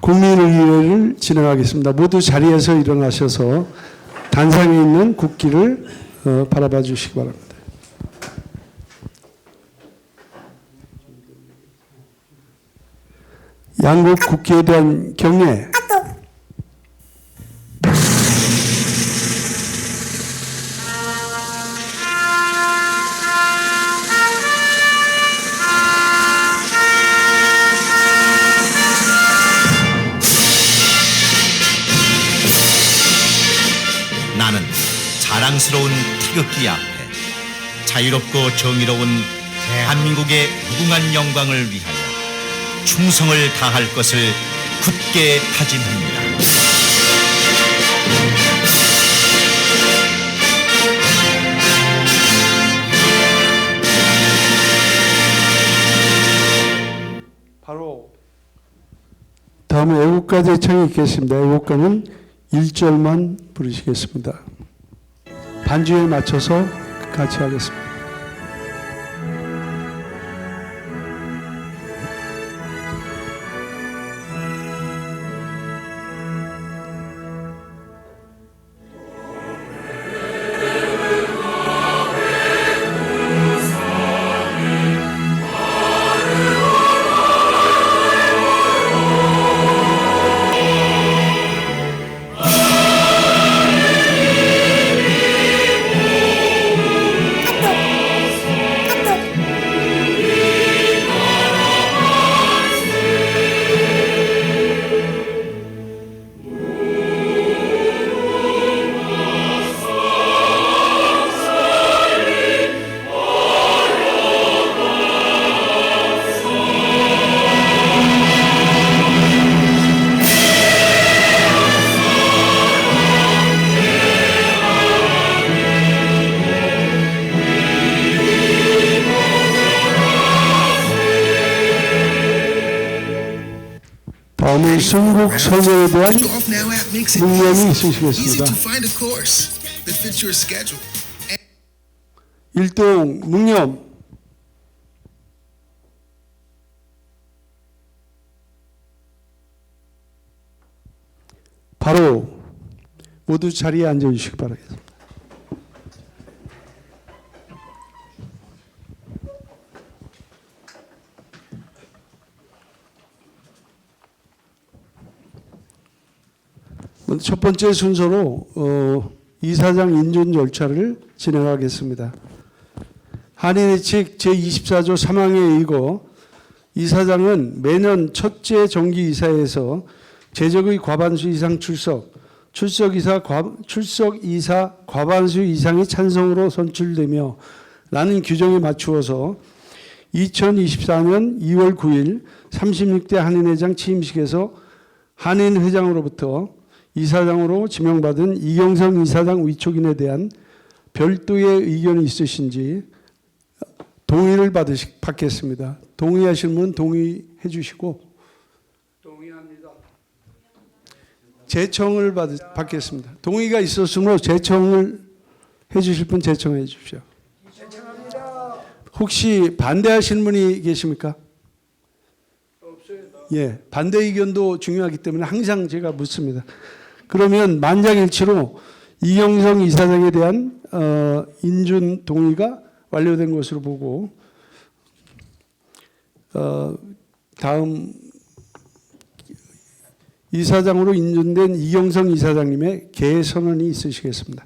국민의회를 진행하겠습니다. 모두 자리에서 일어나셔서 단상에 있는 국기를 바라봐 주시기 바랍니다. 양국 국기에 대한 경례. 나는 자랑스러운 태극기 앞에 자유롭고 정의로운 대한민국의 무궁한 영광을 위하여 충성을 다할 것을 굳게 다짐합니다. 바로 다음에 애국가 대창이 있겠습니다. 애국가는 1절만 부르시겠습니다. 반주에 맞춰서 같이 하겠습니다. 다음은 순국 선열에 대한 묵념이 있으시겠습니다. 1등 묵념. 바로 모두 자리에 앉아주시기 바라겠습니다. 첫 번째 순서로 이사장 인준 절차를 진행하겠습니다. 한인회칙 제24조 3항에 의거 이사장은 매년 첫째 정기이사에서 제적의 과반수 이상 출석이사 과반수 이상의 찬성으로 선출되며 라는 규정에 맞추어서 2024년 2월 9일 36대 한인회장 취임식에서 한인회장으로부터 이사장으로 지명받은 이경성 이사장 위촉인에 대한 별도의 의견이 있으신지 동의를 받겠습니다. 동의하실 분 동의해 주시고, 동의합니다. 제청을 받겠습니다. 동의가 있었으므로 제청을 해 주실 분 제청해 주십시오. 제청합니다. 혹시 반대하시는 분이 계십니까? 예, 반대 의견도 중요하기 때문에 항상 제가 묻습니다. 그러면 만장일치로 이경성 이사장에 대한 인준 동의가 완료된 것으로 보고, 다음 이사장으로 인준된 이경성 이사장님의 개선언이 있으시겠습니다.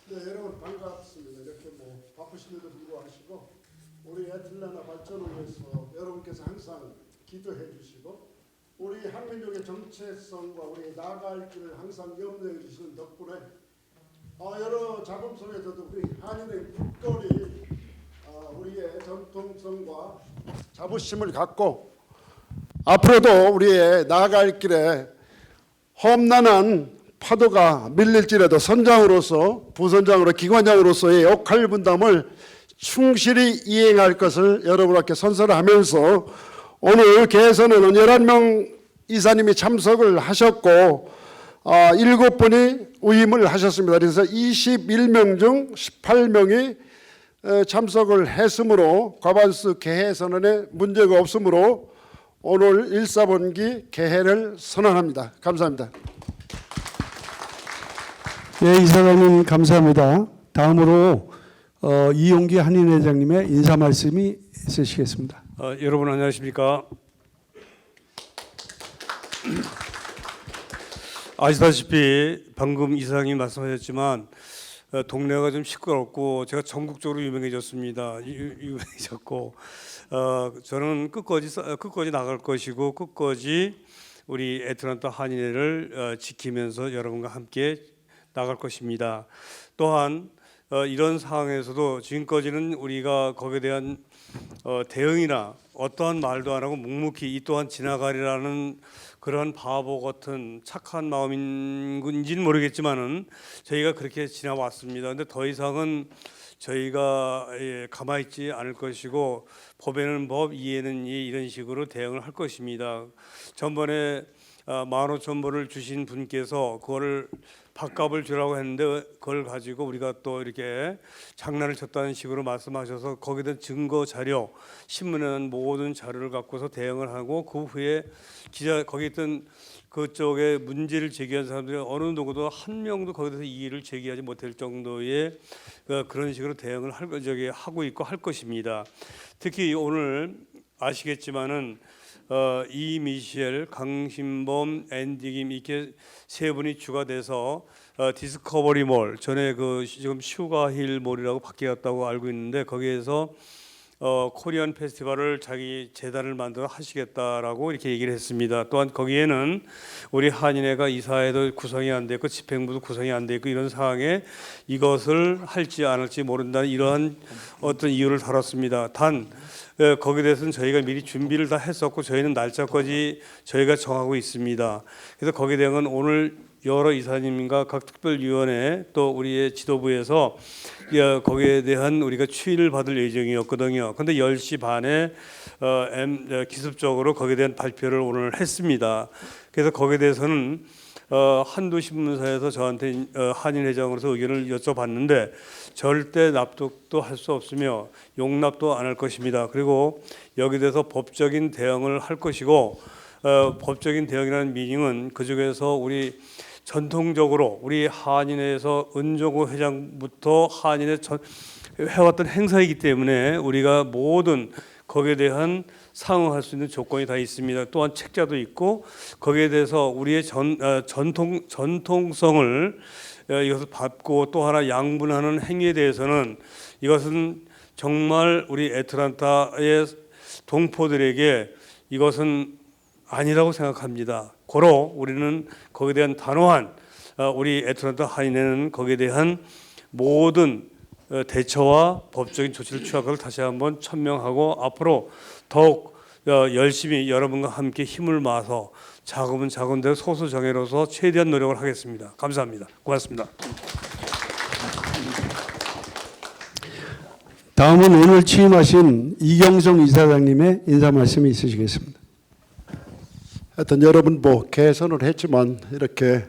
네, 여러분 반갑습니다. 이렇게 바쁘신데도 불구하고 우리 애틀랜타 발전을 위해서 여러분께서 항상 기도해 주시고 우리 한민족의 정체성과 우리 나아갈 길을 항상 염두에 주시는 덕분에 여러 작업 속에서도 우리 한인의 국거리 우리의 전통성과 자부심을 갖고 앞으로도 우리의 나아갈 길에 험난한 파도가 밀릴지라도 선장으로서 부선장으로 기관장으로서의 역할 분담을 충실히 이행할 것을 여러분께 선서하면서 오늘 개선에는 11명 이사님이 참석을 하셨고 7분이 위임을 하셨습니다. 그래서 21명 중 18명이 참석을 했으므로 과반수 개선안에 문제가 없으므로 오늘 1사분기 개회를 선언합니다. 감사합니다. 예, 이사장님 감사합니다. 다음으로 이용기 한인회장님의 인사 말씀이 있으시겠습니다. 여러분 안녕하십니까? 아시다시피 방금 이사장님 말씀하셨지만 동네가 좀 시끄럽고 제가 전국적으로 유명해졌습니다. 유명해졌고 저는 끝까지 나갈 것이고 끝까지 우리 애틀랜타 한인회를 지키면서 여러분과 함께 나갈 것입니다. 또한 이런 상황에서도 지금까지는 우리가 거기에 대한 대응이나 어떠한 말도 안 하고 묵묵히 이 또한 지나가리라는 그런 바보 같은 착한 마음인지는 모르겠지만은 저희가 그렇게 지나왔습니다. 근데 더 이상은 저희가 가만히 있지 않을 것이고 법에는 법, 이에는 이 이런 식으로 대응을 할 것입니다. 전번에 15,000불을 주신 분께서 그거를 밥값을 주라고 했는데 그걸 가지고 우리가 또 이렇게 장난을 쳤다는 식으로 말씀하셔서 거기에 대한 증거 자료, 신문에 난 모든 자료를 갖고서 대응을 하고 그 후에 거기 있던 그쪽에 문제를 제기한 사람들이 어느 누구도 한 명도 거기에 대해서 이의를 제기하지 못할 정도의 그런 식으로 대응을 하고 있고 할 것입니다. 특히 오늘 아시겠지만은 이미셸, 강신범, 앤디 김 이렇게 세 분이 추가돼서 디스커버리 몰, 전에 그 지금 슈가힐 몰이라고 바뀌었다고 알고 있는데 거기에서 코리안 페스티벌을 자기 재단을 만들어 하시겠다라고 이렇게 얘기를 했습니다. 또한 거기에는 우리 한인회가 이사회도 구성이 안 됐고 집행부도 구성이 안 됐고 이런 상황에 이것을 할지 안 할지 모른다는 이러한 어떤 이유를 다뤘습니다. 단 거기에 대해서는 저희가 미리 준비를 다 했었고 저희는 날짜까지 저희가 정하고 있습니다. 그래서 거기에 대한 오늘 여러 이사님과 각 특별위원회 또 우리의 지도부에서 거기에 대한 우리가 추인을 받을 예정이었거든요. 그런데 10시 반에 기습적으로 거기에 대한 발표를 오늘 했습니다. 그래서 거기에 대해서는 한두 신문사에서 저한테 한인회장으로서 의견을 여쭤봤는데 절대 납득도 할 수 없으며 용납도 안 할 것입니다. 그리고 여기에 대해서 법적인 대응을 할 것이고 법적인 대응이라는 미닝은 그중에서 우리 전통적으로 우리 한인회에서 은종호 회장부터 한인회 해왔던 행사이기 때문에 우리가 모든 거기에 대한 상응할 수 있는 조건이 다 있습니다. 또한 책자도 있고 거기에 대해서 우리의 전통성을 이것을 밟고 또 하나 양분하는 행위에 대해서는 이것은 정말 우리 애틀랜타의 동포들에게 이것은 아니라고 생각합니다. 고로 우리는 거기에 대한 단호한 우리 애틀랜타 한인회는 거기에 대한 모든 대처와 법적인 조치를 취할 것을 다시 한번 천명하고 앞으로 더욱 열심히 여러분과 함께 힘을 모아서 작은 작은 대로 소수정예로서 최대한 노력을 하겠습니다. 감사합니다. 고맙습니다. 다음은 오늘 취임하신 이경성 이사장님의 인사 말씀이 있으시겠습니다. 하여튼 여러분 개선을 했지만 이렇게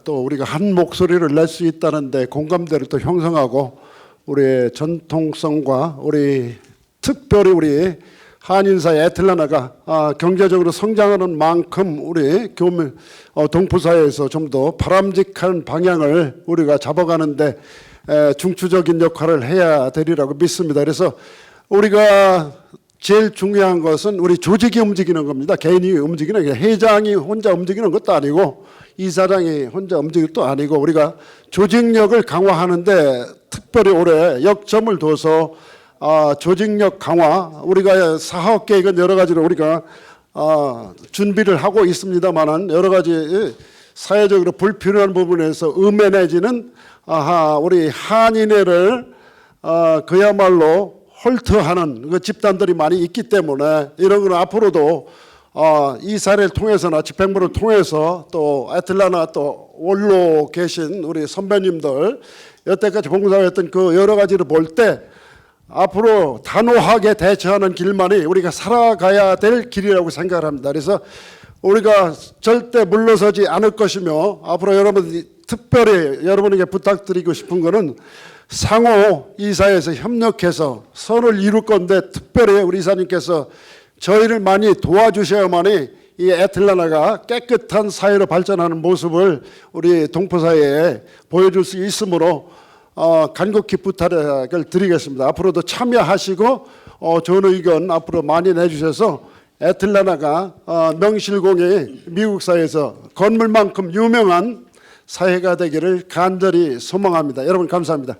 또 우리가 한 목소리를 낼 수 있다는데 공감대를 또 형성하고 우리의 전통성과 우리 특별히 우리 한인사회 애틀랜타가 경제적으로 성장하는 만큼 우리 동포사회에서 좀 더 바람직한 방향을 우리가 잡아가는데 중추적인 역할을 해야 되리라고 믿습니다. 그래서 우리가 제일 중요한 것은 우리 조직이 움직이는 겁니다. 개인이 움직이는 게 회장이 혼자 움직이는 것도 아니고 이사장이 혼자 움직일 것도 아니고 우리가 조직력을 강화하는데 특별히 올해 역점을 둬서 조직력 강화 우리가 사업 계획은 여러 가지로 우리가 준비를 하고 있습니다만은 여러 가지 사회적으로 불필요한 부분에서 음해내지는 우리 한인회를 그야말로 홀트하는 그 집단들이 많이 있기 때문에 이런 건 앞으로도 이 사례를 통해서나 집행부를 통해서 또 애틀랜타 또 원로 계신 우리 선배님들 여태까지 봉사했던 그 여러 가지를 볼 때 앞으로 단호하게 대처하는 길만이 우리가 살아가야 될 길이라고 생각을 합니다. 그래서 우리가 절대 물러서지 않을 것이며 앞으로 여러분들이 특별히 여러분에게 부탁드리고 싶은 것은 상호 이사회에서 협력해서 선을 이룰 건데 특별히 우리 이사님께서 저희를 많이 도와주셔야만이 이 애틀란타가 깨끗한 사회로 발전하는 모습을 우리 동포사회에 보여줄 수 있으므로 간곡히 부탁을 드리겠습니다. 앞으로도 참여하시고 좋은 의견 앞으로 많이 내주셔서 애틀란타가 명실공히 미국 사회에서 건물만큼 유명한 사회가 되기를 간절히 소망합니다. 여러분 감사합니다.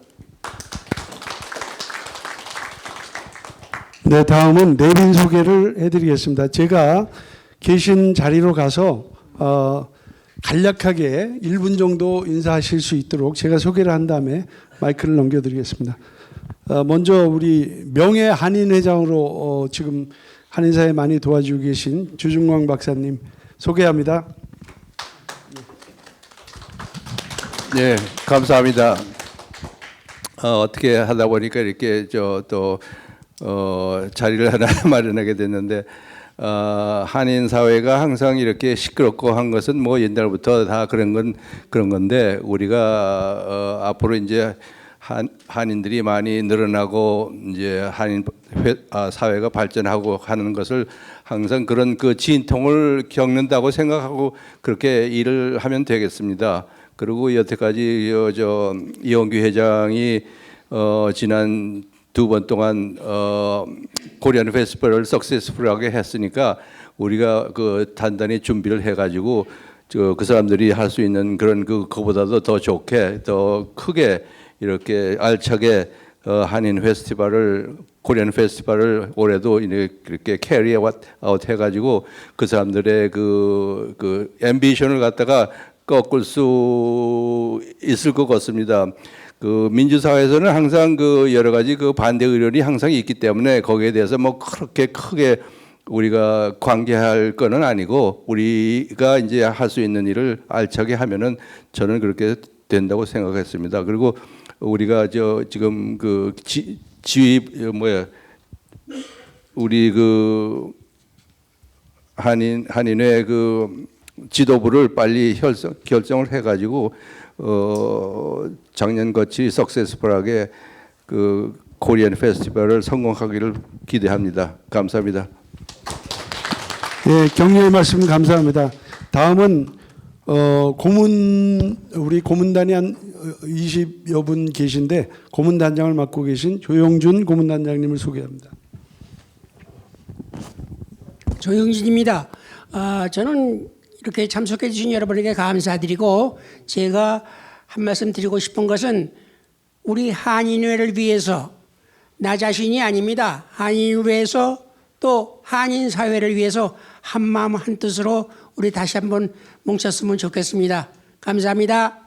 네, 다음은 내빈 소개를 해드리겠습니다. 제가 계신 자리로 가서 간략하게 1분 정도 인사하실 수 있도록 제가 소개를 한 다음에 마이크를 넘겨드리겠습니다. 먼저 우리 명예 한인회장으로 지금 한인사회 많이 도와주고 계신 주중광 박사님 소개합니다. 네, 감사합니다. 어떻게 하다 보니까 이렇게 자리를 하나 마련하게 됐는데 한인 사회가 항상 이렇게 시끄럽고 한 것은 뭐 옛날부터 다 그런 건데 우리가 앞으로 이제 한인들이 많이 늘어나고 이제 한인 사회가 발전하고 하는 것을 항상 그런 그 진통을 겪는다고 생각하고 그렇게 일을 하면 되겠습니다. 그리고 여태까지 이원규 회장이 지난 2번 동안 코리안 페스티벌을 석세스풀하게 했으니까 우리가 그 단단히 준비를 해가지고 그 사람들이 할 수 있는 그런 그거보다도 더 좋게 더 크게 이렇게 알차게 한인 페스티벌을 코리안 페스티벌을 올해도 이렇게 캐리 아웃 해가지고 그 사람들의 그 앰비션을 갖다가 꺾을 수 있을 것 같습니다. 그 민주사회에서는 항상 그 여러 가지 그 반대 의견이 항상 있기 때문에 거기에 대해서 뭐 그렇게 크게 우리가 관계할 거는 아니고 우리가 이제 할 수 있는 일을 알차게 하면은 저는 그렇게 된다고 생각했습니다. 그리고 우리가 지금 그 우리 그 한인회 그 지도부를 빨리 결정을 해가지고 작년같이 석세스풀하게 그 코리안 페스티벌을 성공하기를 기대합니다. 감사합니다. 예, 격려의 말씀 감사합니다. 다음은 우리 고문단이 한 20여 분 계신데 고문단장을 맡고 계신 조영준 고문단장님을 소개합니다. 조영준입니다. 저는 이렇게 참석해 주신 여러분에게 감사드리고 제가 한 말씀 드리고 싶은 것은 우리 한인회를 위해서 나 자신이 아닙니다. 한인을 위해서 또 한인 사회를 위해서 한 마음 한 뜻으로 우리 다시 한번 뭉쳤으면 좋겠습니다. 감사합니다.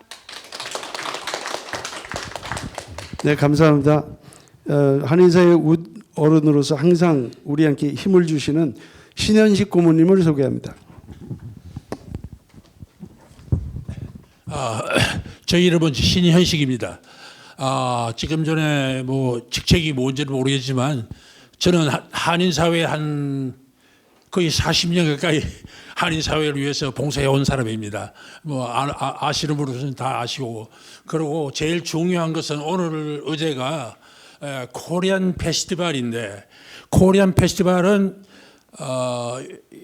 네, 감사합니다. 한인사회 어른으로서 항상 우리한테 힘을 주시는 신현식 고모님을 소개합니다. 저희 이름은 신현식입니다. 지금 전에 뭐 직책이 뭔지는 모르겠지만 저는 한인 사회 한 거의 40년 가까이 한인 사회를 위해서 봉사해 온 사람입니다. 뭐 아시는 분들은 다 아시고 그리고 제일 중요한 것은 오늘 어제가 코리안 페스티벌인데 코리안 페스티벌은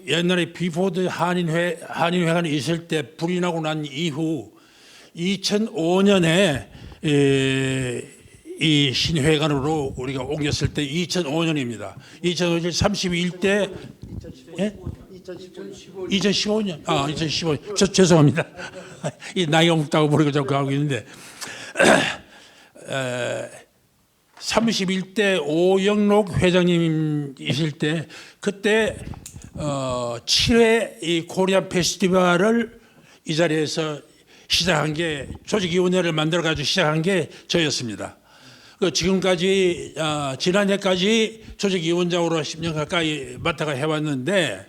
옛날에 비포드 한인회가 있을 때 불이 나고 난 이후 2005년에 이 신회관으로 우리가 옮겼을 때 2005년입니다. 2005년 31대 2015년 2015년 죄송합니다. 이 나이가 먹다고 모르고 자꾸 하고 있는데 31대 오영록 회장님이실 때 그때 7회 이 코리안 페스티벌을 이 자리에서 시작한 게 조직위원회를 만들어 가지고 시작한 게 저였습니다. 지금까지 지난해까지 조직위원장으로 10년 가까이 맡아가 해왔는데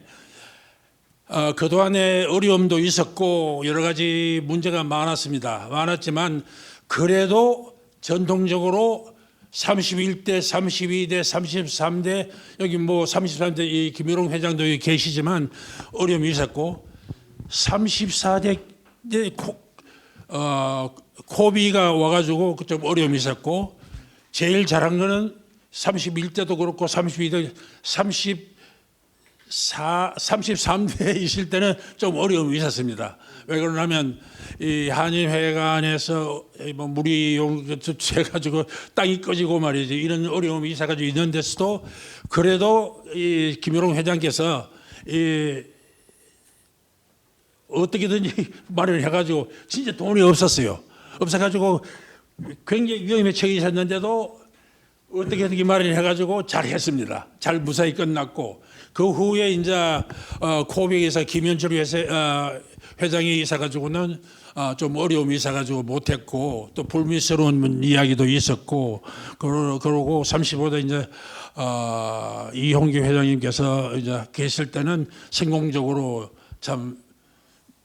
그동안에 어려움도 있었고 여러 가지 문제가 많았지만 그래도 전통적으로 31대, 32대, 33대 여기 뭐 33대 이 김일홍 회장도 여기 계시지만 어려움이 있었고 34대 코비가 와가지고 좀 어려움이 있었고 제일 잘한 거는 31대도 그렇고 32대, 33대이실 때는 좀 어려움이 있었습니다. 왜 그러냐면 이 한인회관에서 뭐 물이 새가지고 땅이 꺼지고 말이지 이런 어려움이 있어가지고 있는데서도 그래도 이 김여롱 회장께서 이 어떻게든지 마련해가지고 진짜 돈이 없었어요. 없어가지고 굉장히 위험에 처해있었는데도 어떻게든지 마련해가지고 잘 했습니다. 잘 무사히 끝났고 그 후에 이제 코백에서 김현철 회장이 있어가지고는 좀 어려움이 있어가지고 못했고 또 불미스러운 이야기도 있었고 그러고 35대 이제 이홍기 회장님께서 이제 계실 때는 성공적으로 참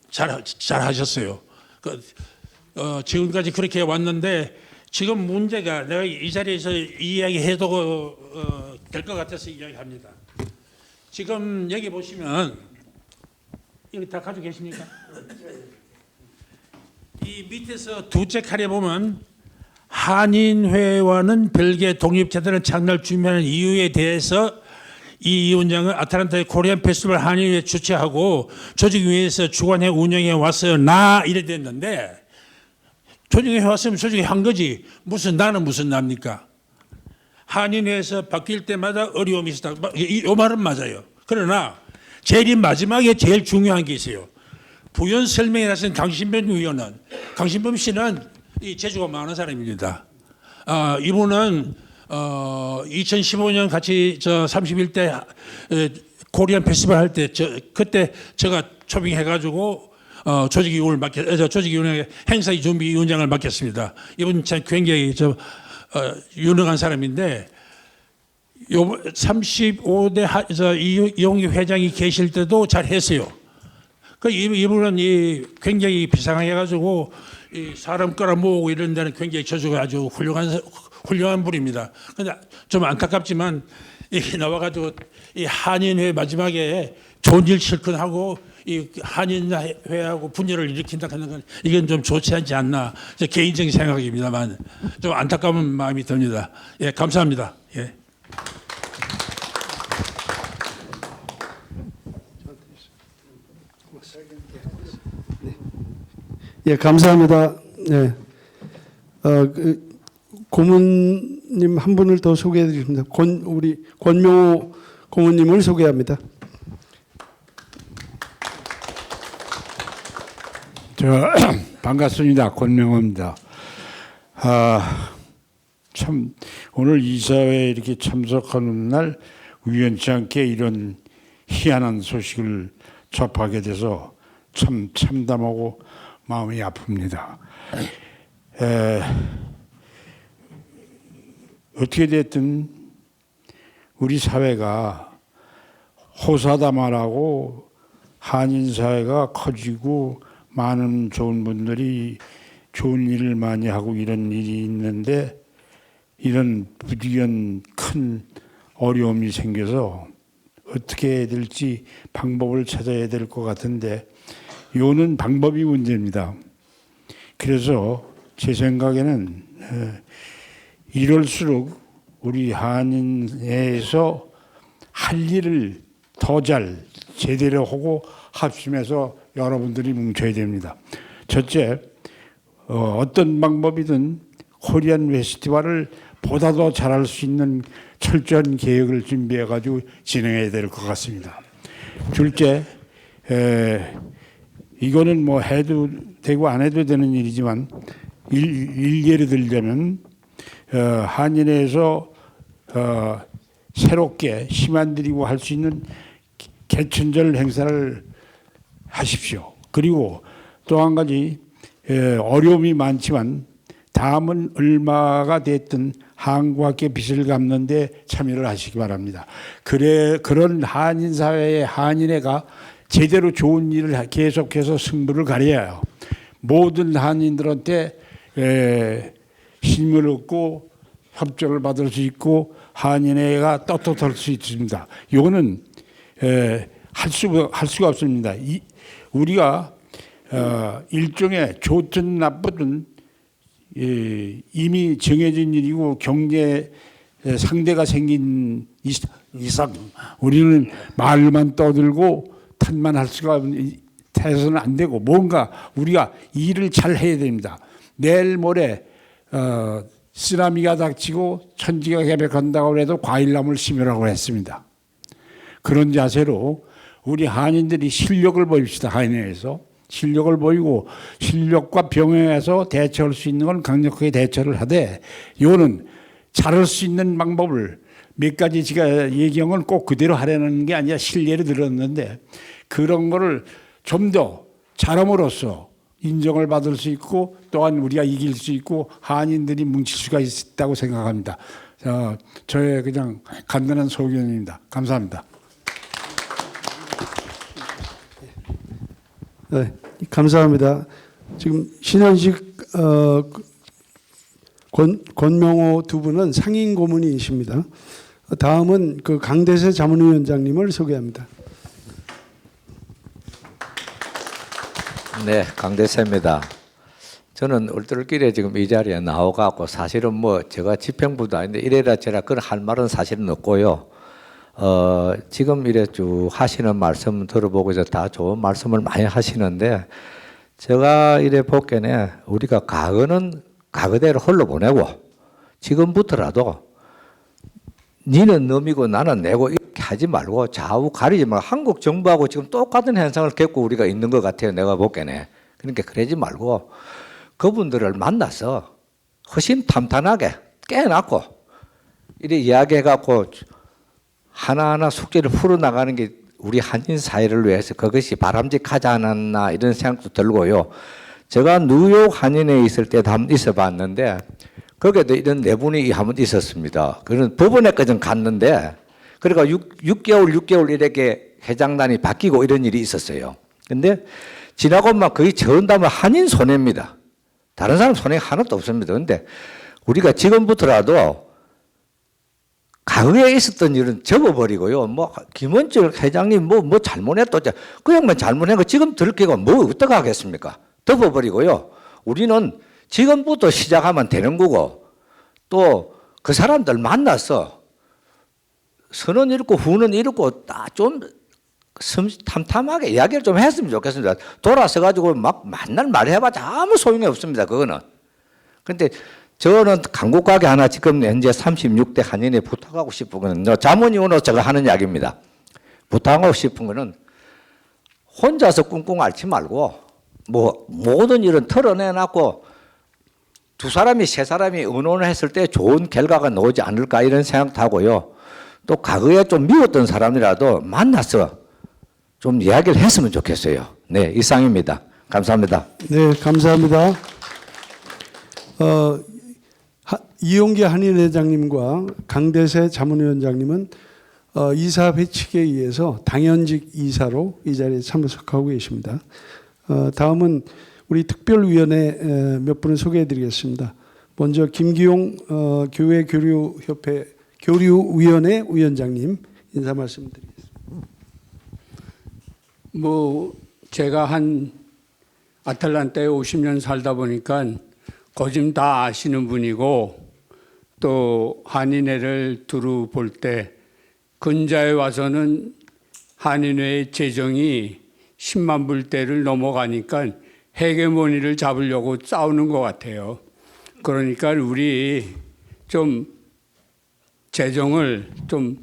잘 하셨어요. 지금까지 그렇게 왔는데 지금 문제가 내가 이 자리에서 이야기해도 될 것 같아서 이야기합니다. 지금 여기 보시면 여기 다 가지고 계십니까? 이 밑에서 두째 칸에 보면 한인회와는 별개 독립체들은 창단을 준비하는 이유에 대해서 이 위원장은 아틀란타의 코리안 페스티벌 한인회 주최하고 조직위에서 주관해 운영해 왔어요. 나 이래 됐는데 조직에 왔으면 조직에 한 거지. 나는 무슨 납니까? 한인회에서 바뀔 때마다 어려움이 있었다. 이 말은 맞아요. 그러나 제일 마지막에 제일 중요한 게 있어요. 부연 설명에 나선 강신범 위원은 강신범 씨는 이 재주가 많은 사람입니다. 이분은 2015년 같이 저 31대 코리안 페스티벌 할 때 그때 제가 초빙해가지고 조직위원회 행사 준비위원장을 맡겼습니다. 이분 참 굉장히 유능한 사람인데 35대 이용기 회장이 계실 때도 잘 했어요. 이분은 굉장히 비상해가지고 사람 끌어모으고 이런 데는 굉장히 저주가 아주 훌륭한 분입니다. 근데 좀 안타깝지만 나와가지고 이 한인회 마지막에 좋은 일 실컷 하고 이 한인회하고 분열을 일으킨다 하는 건 이건 좀 좋지 않지 않나 개인적인 생각입니다만 좀 안타까운 마음이 듭니다. 예, 감사합니다. 예. 예, 감사합니다. 예. 고문님 한 분을 더 소개해드리겠습니다. 우리 권명호 고문님을 소개합니다. 반갑습니다. 권명호입니다. 참 오늘 이사회에 이렇게 참석하는 날 우연치 않게 이런 희한한 소식을 접하게 돼서 참 참담하고 마음이 아픕니다. 어떻게 됐든 우리 사회가 호사다마라고 한인 사회가 커지고 많은 좋은 분들이 좋은 일을 많이 하고 이런 일이 있는데 이런 부디연 큰 어려움이 생겨서 어떻게 해야 될지 방법을 찾아야 될 것 같은데 요는 방법이 문제입니다. 그래서 제 생각에는 이럴수록 우리 한인회에서 할 일을 더 잘 제대로 하고 합심해서 여러분들이 뭉쳐야 됩니다. 첫째, 어떤 방법이든 코리안 페스티벌을 보다 더 잘할 수 있는 철저한 계획을 준비해가지고 진행해야 될 것 같습니다. 둘째, 이거는 뭐 해도 되고 안 해도 되는 일이지만 일례를 들자면 한인회에서 새롭게 심한들이고 할 수 있는 개천절 행사를 하십시오. 그리고 또 한 가지 어려움이 많지만 다음은 얼마가 됐든 한국학교 빚을 갚는 데 참여를 하시기 바랍니다. 그런 한인 사회의 한인회가 제대로 좋은 일을 계속해서 승부를 가려야 해요. 모든 한인들한테 힘을 얻고 협조를 받을 수 있고 한인회가 떳떳할 수 있습니다. 이거는 할 수가 없습니다. 우리가 일종의 좋든 나쁘든 이미 정해진 일이고 경제 상대가 생긴 이상 우리는 말만 떠들고 탓만 할 수가 해서는 안 되고 뭔가 우리가 일을 잘 해야 됩니다. 내일 모레 쓰나미가 닥치고 천지가 개벽한다고 해도 과일나무를 심으라고 했습니다. 그런 자세로 우리 한인들이 실력을 보입시다. 한인회에서 실력을 보이고 실력과 병행해서 대처할 수 있는 건 강력하게 대처를 하되 요는 잘할 수 있는 방법을 몇 가지 제가 얘기한 건 꼭 그대로 하려는 게 아니라 실례를 들었는데 그런 거를 좀 더 잘함으로써 인정을 받을 수 있고 또한 우리가 이길 수 있고 한인들이 뭉칠 수가 있다고 생각합니다. 저의 그냥 간단한 소견입니다. 감사합니다. 네, 감사합니다. 지금 신현식 권명호 두 분은 상임 고문이십니다. 다음은 그 강대세 자문위원장님을 소개합니다. 네, 강대세입니다. 저는 얼떨결에 지금 이 자리에 나와갖고 사실은 뭐 제가 집행부도 아닌데 이래라 저래라 그런 할 말은 사실은 없고요. 지금 이래 쭉 하시는 말씀 들어보고 이제 다 좋은 말씀을 많이 하시는데 제가 이래 보기에는 우리가 과거는 과거대로 흘러보내고 지금부터라도 니는 놈이고 나는 내고 이렇게 하지 말고 좌우 가리지 말고 한국 정부하고 지금 똑같은 현상을 겪고 우리가 있는 것 같아요. 내가 보기에는. 그러니까 그러지 말고 그분들을 만나서 허심탄탄하게 깨어났고 이래 이야기해갖고 하나하나 숙제를 풀어나가는 게 우리 한인 사회를 위해서 그것이 바람직하지 않았나 이런 생각도 들고요. 제가 뉴욕 한인회에 있을 때도 한번 있어봤는데 거기에도 이런 내분이 한번 있었습니다. 그런 법원에까지 갔는데 그러니까 6개월 이렇게 회장단이 바뀌고 이런 일이 있었어요. 근데 지나고만 거의 전담은 한인 손해입니다. 다른 사람 손해 하나도 없습니다. 근데 우리가 지금부터라도 과거에 있었던 일은 접어버리고요. 뭐 김원철 회장님 뭐 잘못했다. 그 양반 잘못한 거 지금 들키고 뭐 어떻게 하겠습니까? 덮어버리고요. 우리는 지금부터 시작하면 되는 거고 또 그 사람들 만나서 선은 잃고 후는 잃고 딱 좀 탐탐하게 이야기를 좀 했으면 좋겠습니다. 돌아서 가지고 막 만날 말 해봤자 아무 소용이 없습니다. 그거는. 그런데 저는 강국 가게 하나 지금 현재 36대 한인에 부탁하고 싶은 거는 자문위원으로 제가 하는 이야기입니다. 부탁하고 싶은 거는 혼자서 꿍꿍 앓지 말고 뭐 모든 일은 털어내놨고 두 사람이 세 사람이 의논을 했을 때 좋은 결과가 나오지 않을까 이런 생각도 하고요. 또 과거에 좀 미웠던 사람이라도 만나서 좀 이야기를 했으면 좋겠어요. 네, 이상입니다. 감사합니다. 네, 감사합니다. 이용기 한인회장님과 강대세 자문위원장님은 이사 회칙에 의해서 당연직 이사로 이 자리에 참석하고 계십니다. 다음은 우리 특별위원회 몇 분을 소개해드리겠습니다. 먼저 김기용 교회교류협회 교류위원회 위원장님 인사 말씀드리겠습니다. 뭐 제가 한 아틀란타에 50년 살다 보니까 거짐 다 아시는 분이고 또 한인회를 두루 볼 때 근자에 와서는 한인회의 재정이 10만 불대를 넘어가니까 헤게모니를 잡으려고 싸우는 것 같아요. 그러니까 우리 좀 재정을 좀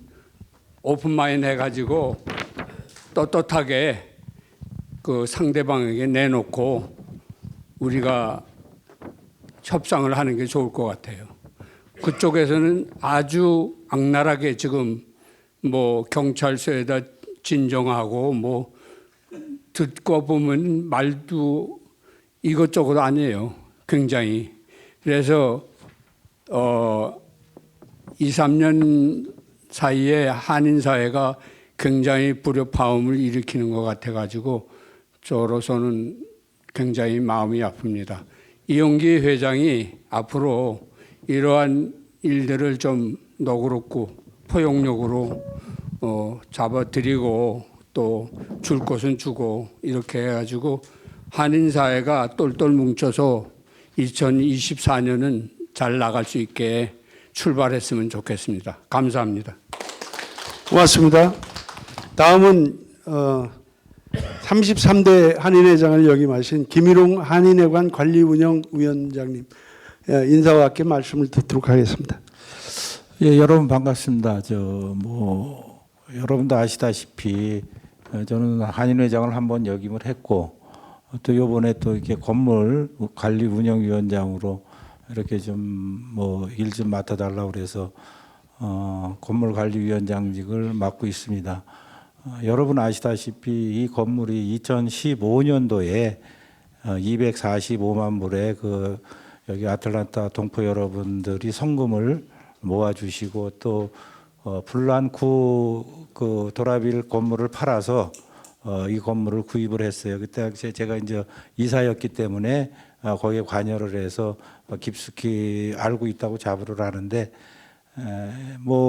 오픈마인드 해가지고 떳떳하게 그 상대방에게 내놓고 우리가 협상을 하는 게 좋을 것 같아요. 그쪽에서는 아주 악랄하게 지금 뭐 경찰서에다 진정하고 뭐 듣고 보면 말도 이것저것 아니에요. 굉장히. 그래서 2, 3년 사이에 한인 사회가 굉장히 불협화음을 일으키는 것 같아가지고 저로서는 굉장히 마음이 아픕니다. 이용기 회장이 앞으로 이러한 일들을 좀 너그럽고 포용력으로 잡아들이고 또 줄 것은 주고 이렇게 해가지고 한인 사회가 똘똘 뭉쳐서 2024년은 잘 나갈 수 있게 출발했으면 좋겠습니다. 감사합니다. 고맙습니다. 다음은 33대 한인회장을 역임하신 김일홍 한인회관 관리운영위원장님 인사와 함께 말씀을 듣도록 하겠습니다. 예, 여러분 반갑습니다. 여러분도 아시다시피 저는 한인회장을 한번 역임을 했고 또 이번에 또 이렇게 건물 관리 운영위원장으로 이렇게 일 좀 맡아달라고 그래서 건물관리위원장직을 맡고 있습니다. 여러분 아시다시피 이 건물이 2015년도에 245만 불의 여기 아틀란타 동포 여러분들이 성금을 모아주시고 또 불란구 도라빌 건물을 팔아서 이 건물을 구입을 했어요. 그때 제가 이제 이사였기 때문에 거기에 관여를 해서 깊숙이 알고 있다고 자부를 하는데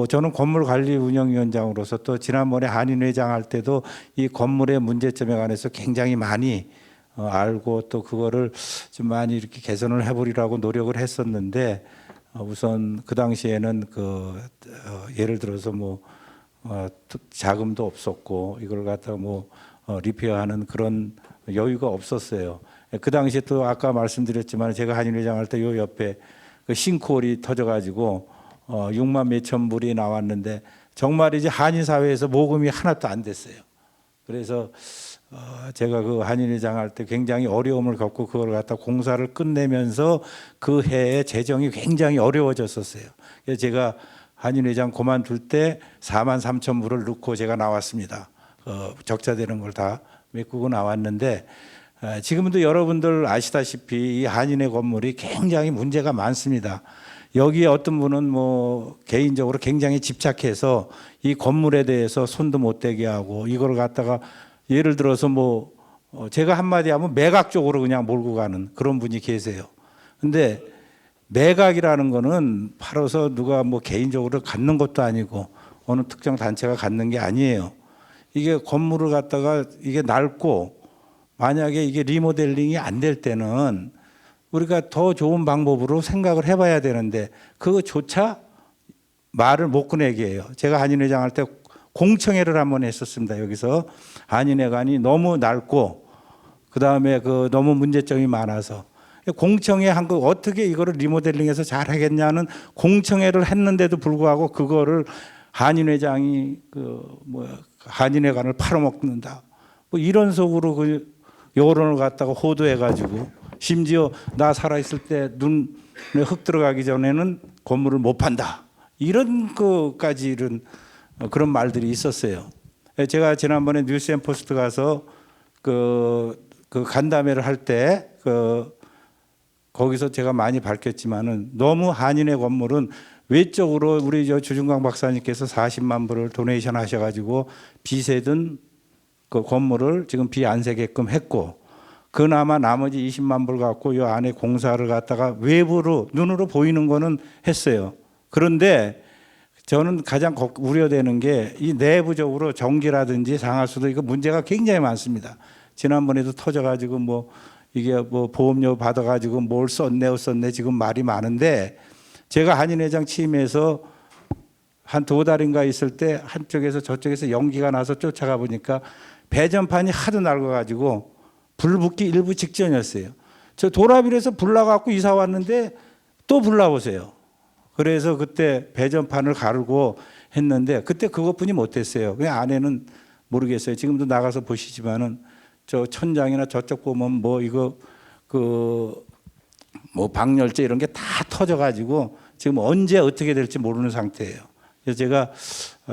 저는 건물관리운영위원장으로서 또 지난번에 한인회장 할 때도 이 건물의 문제점에 관해서 굉장히 많이 알고 또 그거를 좀 많이 이렇게 개선을 해보리라고 노력을 했었는데 우선 그 당시에는 예를 들어서 자금도 없었고 이걸 갖다가 리페어하는 그런 여유가 없었어요. 그 당시에 또 아까 말씀드렸지만 제가 한인회장 할 때 요 옆에 싱크홀이 터져가지고 6만 몇천 불이 나왔는데 정말 이제 한인 사회에서 모금이 하나도 안 됐어요. 그래서 제가 그 한인회장 할 때 굉장히 어려움을 겪고 그걸 갖다 공사를 끝내면서 그 해에 재정이 굉장히 어려워졌었어요. 그래서 제가 한인회장 그만둘 때 4만 3천 불을 넣고 제가 나왔습니다. 적자되는 걸 다 메꾸고 나왔는데 지금도 여러분들 아시다시피 이 한인회 건물이 굉장히 문제가 많습니다. 여기에 어떤 분은 개인적으로 굉장히 집착해서 이 건물에 대해서 손도 못 대게 하고 이걸 갖다가 예를 들어서 제가 한마디 하면 매각 쪽으로 그냥 몰고 가는 그런 분이 계세요. 근데 매각이라는 거는 팔아서 누가 개인적으로 갖는 것도 아니고 어느 특정 단체가 갖는 게 아니에요. 이게 건물을 갖다가 이게 낡고 만약에 이게 리모델링이 안 될 때는 우리가 더 좋은 방법으로 생각을 해봐야 되는데 그거조차 말을 못 꺼내게 해요. 제가 한인회장 할 때 공청회를 한번 했었습니다. 여기서 한인회관이 너무 낡고 그다음에 너무 문제점이 많아서 공청회 한 거 어떻게 이거를 리모델링해서 잘 하겠냐는 공청회를 했는데도 불구하고 그거를 한인회장이 한인회관을 팔아먹는다. 이런 속으로 여론을 갖다가 호도해가지고 심지어 나 살아있을 때 눈에 흙 들어가기 전에는 건물을 못 판다. 이런 것까지 그런 말들이 있었어요. 제가 지난번에 뉴스앤포스트 가서 간담회를 할 때 거기서 제가 많이 밝혔지만은 너무 한인회 건물은 외적으로 우리 주중강 박사님께서 40만 불을 도네이션 하셔가지고 비세든 그 건물을 지금 비 안 새게끔 했고 그나마 나머지 20만 불 갖고 이 안에 공사를 갖다가 외부로 눈으로 보이는 거는 했어요. 그런데 저는 가장 우려되는 게 이 내부적으로 전기라든지 상하수도 이거 문제가 굉장히 많습니다. 지난번에도 터져가지고 이게 보험료 받아가지고 뭘 썼네 지금 말이 많은데 제가 한인회장 취임해서 한 2달인가 있을 때 한쪽에서 저쪽에서 연기가 나서 쫓아가 보니까 배전판이 하도 낡아가지고 불 붙기 일부 직전이었어요. 저 도라빌에서 불 나갖고 이사 왔는데 또 불 나보세요. 그래서 그때 배전판을 가르고 했는데 그때 그것뿐이 못했어요. 그냥 안에는 모르겠어요. 지금도 나가서 보시지만은 저 천장이나 저쪽 보면 방열재 이런 게 다 터져가지고 지금 언제 어떻게 될지 모르는 상태예요. 그래서 제가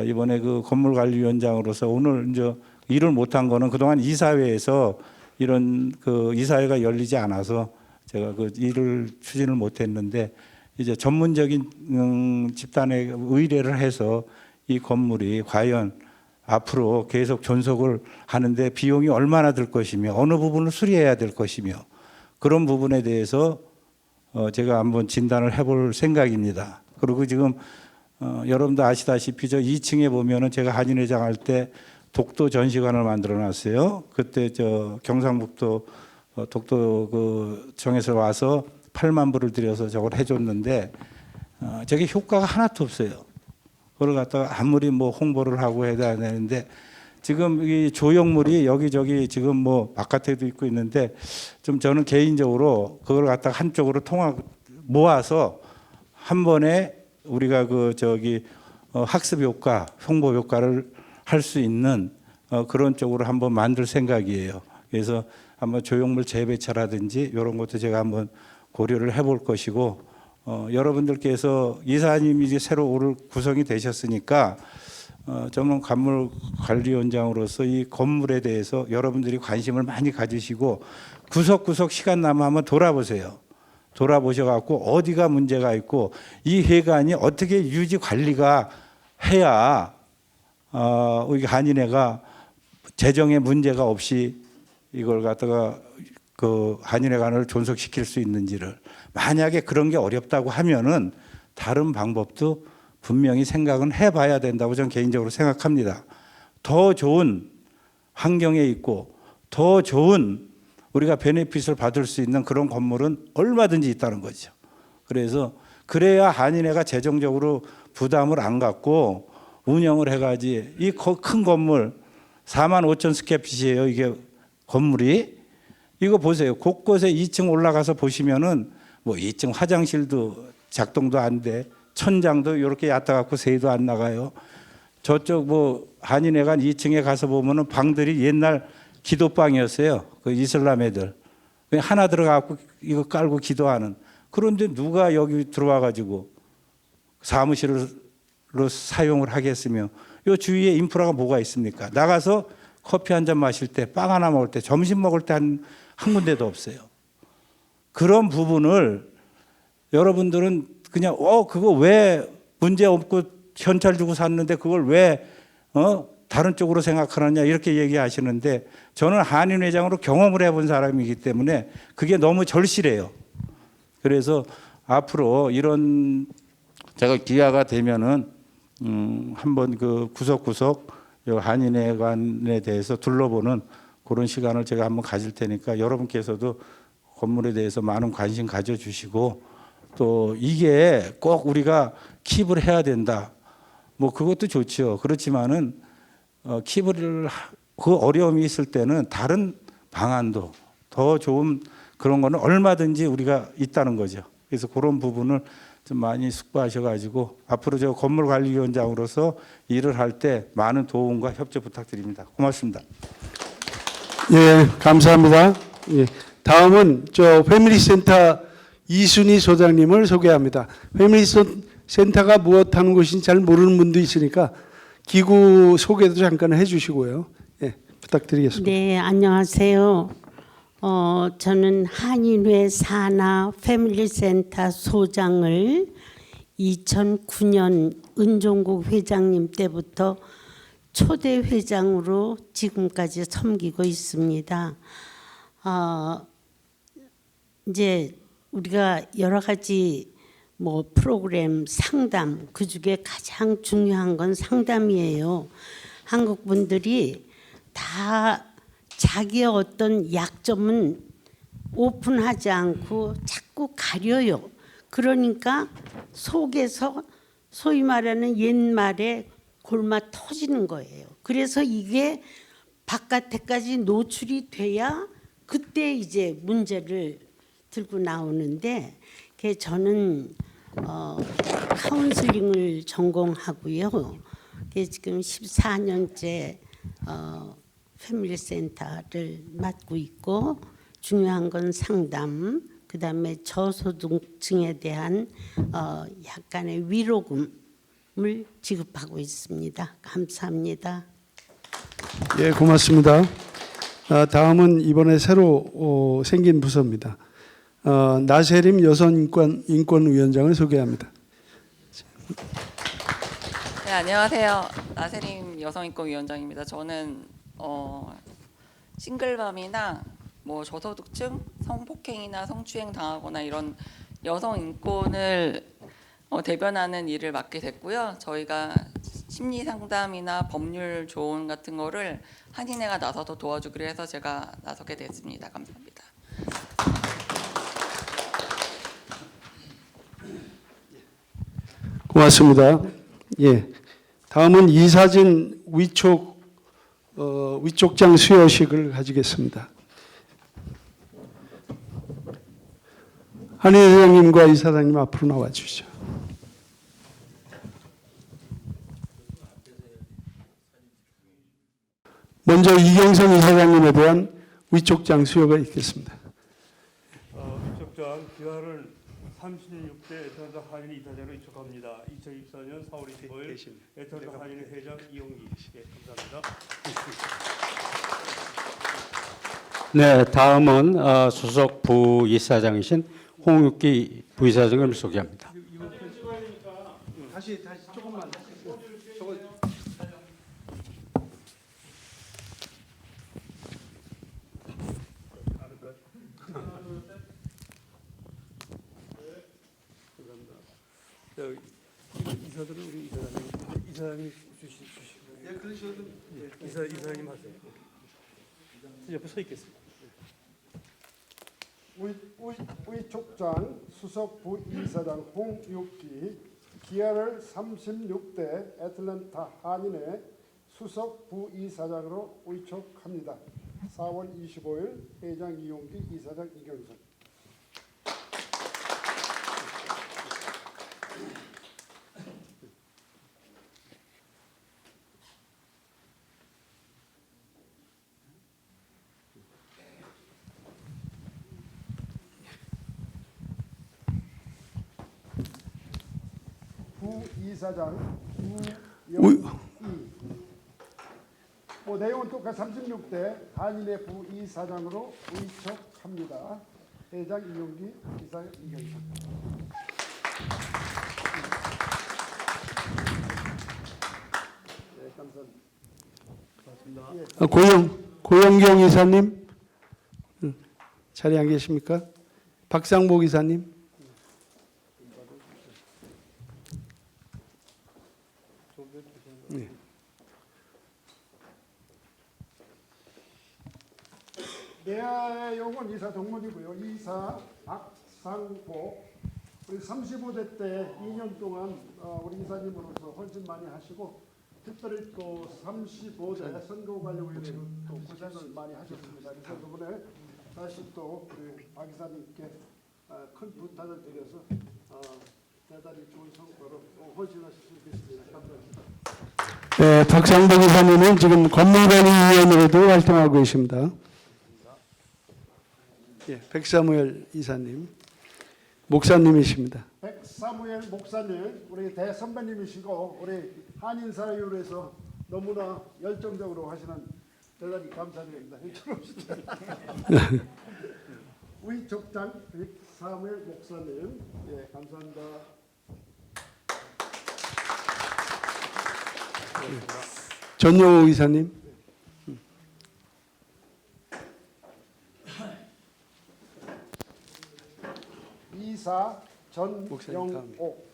이번에 건물관리위원장으로서 오늘 이제 일을 못한 거는 그동안 이사회에서 이런 이사회가 열리지 않아서 제가 일을 추진을 못했는데 이제 전문적인 집단에 의뢰를 해서 이 건물이 과연 앞으로 계속 존속을 하는데 비용이 얼마나 들 것이며 어느 부분을 수리해야 될 것이며 그런 부분에 대해서 제가 한번 진단을 해볼 생각입니다. 그리고 지금 여러분도 아시다시피 저 2층에 보면은 제가 한인회장 할 때 독도 전시관을 만들어 놨어요. 그때 경상북도 독도 정에서 와서 8만 불을 들여서 저걸 해줬는데 저게 효과가 하나도 없어요. 그걸 갖다가 아무리 뭐 홍보를 하고 해야 되는데 지금 이 조형물이 여기저기 지금 뭐 바깥에도 있고 있는데 좀 저는 개인적으로 그걸 갖다가 한쪽으로 모아서 한 번에 우리가 그 저기 학습 효과, 홍보 효과를 할 수 있는 그런 쪽으로 한번 만들 생각이에요. 그래서 한번 조형물 재배차라든지 이런 것도 제가 한번 고려를 해볼 것이고 여러분들께서 이사님이 이제 새로 오늘 구성이 되셨으니까 전문 건물관리위원장으로서 이 건물에 대해서 여러분들이 관심을 많이 가지시고 구석구석 시간 나면 한번 돌아보세요. 돌아보셔갖고 어디가 문제가 있고 이 회관이 어떻게 유지 관리가 해야 우리 한인회가 재정에 문제가 없이 이걸 갖다가 그 한인회관을 존속시킬 수 있는지를 만약에 그런 게 어렵다고 하면은 다른 방법도 분명히 생각은 해봐야 된다고 저는 개인적으로 생각합니다. 더 좋은 환경에 있고 더 좋은 우리가 베네핏을 받을 수 있는 그런 건물은 얼마든지 있다는 거죠. 그래서 그래야 한인회가 재정적으로 부담을 안 갖고 운영을 해가지 이 큰 건물 45,000 스퀘어핏이에요. 이게 건물이 이거 보세요. 곳곳에 2층 올라가서 보시면은 뭐 2층 화장실도 작동도 안 돼. 천장도 이렇게 얕아 갖고 새도 안 나가요. 저쪽 뭐 한인회관 2층에 가서 보면은 방들이 옛날 기도방이었어요. 그 이슬람 애들 하나 들어가고 이거 깔고 기도하는. 그런데 누가 여기 들어와 가지고 사무실로 사용을 하겠으며 요 주위에 인프라가 뭐가 있습니까? 나가서 커피 한 잔 마실 때, 빵 하나 먹을 때, 점심 먹을 때 한 군데도 없어요. 그런 부분을 여러분들은 그냥 그거 왜 문제 없고 현찰 주고 샀는데 그걸 왜 다른 쪽으로 생각하느냐 이렇게 얘기하시는데 저는 한인회장으로 경험을 해본 사람이기 때문에 그게 너무 절실해요. 그래서 앞으로 이런 제가 기회가 되면은 한번 그 구석구석 한인회관에 대해서 둘러보는 그런 시간을 제가 한번 가질 테니까 여러분께서도 건물에 대해서 많은 관심 가져주시고 또 이게 꼭 우리가 킵을 해야 된다. 뭐 그것도 좋죠. 그렇지만은 킵을 그 어려움이 있을 때는 다른 방안도 더 좋은 그런 거는 얼마든지 우리가 있다는 거죠. 그래서 그런 부분을 좀 많이 숙고하셔가지고 앞으로 저 건물관리위원장으로서 일을 할 때 많은 도움과 협조 부탁드립니다. 고맙습니다. 예, 감사합니다. 예, 다음은 저 패밀리센터 이순희 소장님을 소개합니다. 패밀리센터가 무엇하는 곳인지 잘 모르는 분도 있으니까 기구 소개도 잠깐 해주시고요. 예, 부탁드리겠습니다. 네, 안녕하세요. 저는 한인회 산하 패밀리센터 소장을 2009년 은종국 회장님 때부터 초대 회장으로 지금까지 섬기고 있습니다. 이제 우리가 여러 가지 뭐 프로그램 상담 그 중에 가장 중요한 건 상담이에요. 한국 분들이 다 자기의 어떤 약점은 오픈하지 않고 자꾸 가려요. 그러니까 속에서 소위 말하는 옛말에 골마 터지는 거예요. 그래서 이게 바깥에까지 노출이 돼야 그때 이제 문제를 들고 나오는데 저는 카운슬링을 전공하고요. 지금 14년째 패밀리센터를 맡고 있고 중요한 건 상담, 그다음에 저소득층에 대한 약간의 위로금을 지급하고 있습니다. 감사합니다. 예, 고맙습니다. 다음은 이번에 새로 생긴 부서입니다. 나세림 여성인권위원장을 소개합니다. 네, 안녕하세요. 나세림 여성인권위원장입니다. 저는 싱글맘이나 뭐 저소득층 성폭행이나 성추행 당하거나 이런 여성 인권을 대변하는 일을 맡게 됐고요. 저희가 심리 상담이나 법률 조언 같은 거를 한인회가 나서서 도와주기로 해서 제가 나서게 됐습니다. 감사합니다. 고맙습니다. 예. 다음은 이사진 위촉장 수여식을 가지겠습니다. 한희 회장님과 이사장님 앞으로 나와 주시죠. 먼저 이경선 이사장님에 대한 위촉장 수여가 있겠습니다. 위촉장 기한을 36대 에트란타 한인 이사장으로 위촉합니다. 2024년 4월 25일 에트란타 한인 회장 이용기. 예, 감사합니다. 네, 다음은 수석 부이사장이신 홍육기 부이사장을 소개합니다. 다시 조금만. 이사들은 우리 이사장님 주시고. 예, 그러셔도 이사장님 하세요. 옆에 서 있겠습니다. 위촉장 수석 부이사장 홍육기 기아를 36대 애틀랜타 한인의 수석 부이사장으로 위촉합니다. 4월 25일 회장 이용기, 이사장 이경선. 부이사장 내용은 똑같이 36대 한인의 부이사장으로 위촉합니다. 회장 이용기, 이사장 이경선. 네, 감사합니다. 고영경 이사님 자리에 안 계십니까? 박상복 이사님. 네. 내용은 이사 동문이고요. 이사 박상복. 우리 35대 때 2년 동안 우리 이사님으로서 훨씬 많이 하시고 특별히 또 35대 선거관리위원회로 또 고생을 많이 하셨습니다. 그래서 이번에 다시 또 우리 박 이사님께 큰 부탁을 드려서 대단히 좋은 성과로 헌신하실 수 있겠습니다. 감사합니다. 네, 박상복 이사님은 지금 건물관리위원으로도 활동하고 계십니다. 예, 백사무엘 이사님, 목사님이십니다. 백사무엘 목사님, 우리 대선배님이시고 우리 한인사회위원회에서 너무나 열정적으로 하시는 대단히 감사드립니다. 위촉장 백사무엘 목사님, 예, 감사합니다. 전용호 이사님. 이사 전영옥.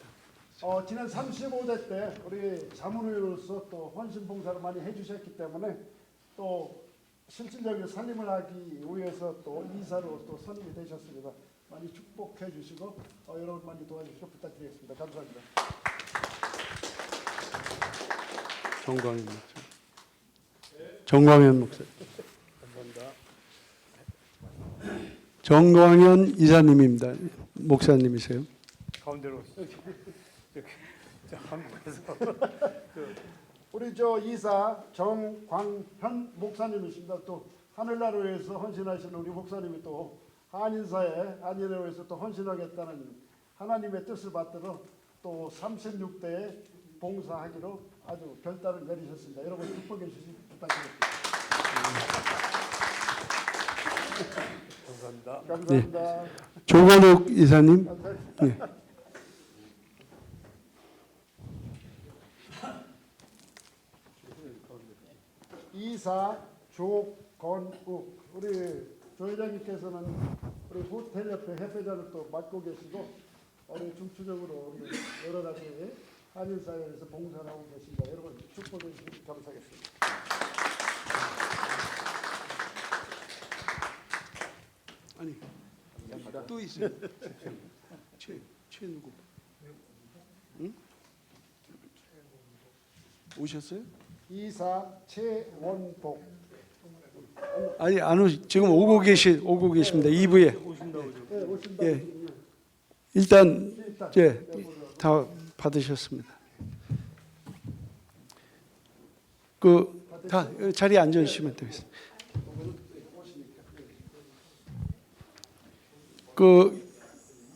지난 35대 때 우리 자문위원으로서 또 헌신 봉사를 많이 해주셨기 때문에 또 실질적인 살림을 하기 위해서 또 이사로 또 선임이 되셨습니다. 많이 축복해 주시고 여러분 많이 도와주시고 부탁드리겠습니다. 감사합니다. 정광현 목사. 감사합니다. 정광현 이사님입니다. 목사님이세요? 가운데로 한국에서 우리 이사 정광현 목사님이십니다. 또 하늘나라에서 헌신하시는 우리 목사님이 또 한인사회 한인회에서 또 헌신하겠다는 하나님의 뜻을 받들어 또 36대에 봉사하기로 아주 결단을 내리셨습니다. 여러분 축복해 주시기 부탁드립니다. 감사합니다. 감사합니다. 네. 조건욱 이사님. 네. 이사 조건욱, 우리 조 회장님께서는 우리 호텔협회 협회장을 또 맡고 계시고 우리 중추적으로 우리 여러 가지 한인사회에서 봉사를 하고 계십니다. 여러분 축복해 주시기 감사하겠습니다. 아니 또 있어요. 최 누구? 응? 오셨어요? 이사 최원복. 아니 안 오시. 지금 오고 계십니다. 2부에. 예. 일단 다 받으셨습니다. 다 자리에 앉으시면 되겠습니다.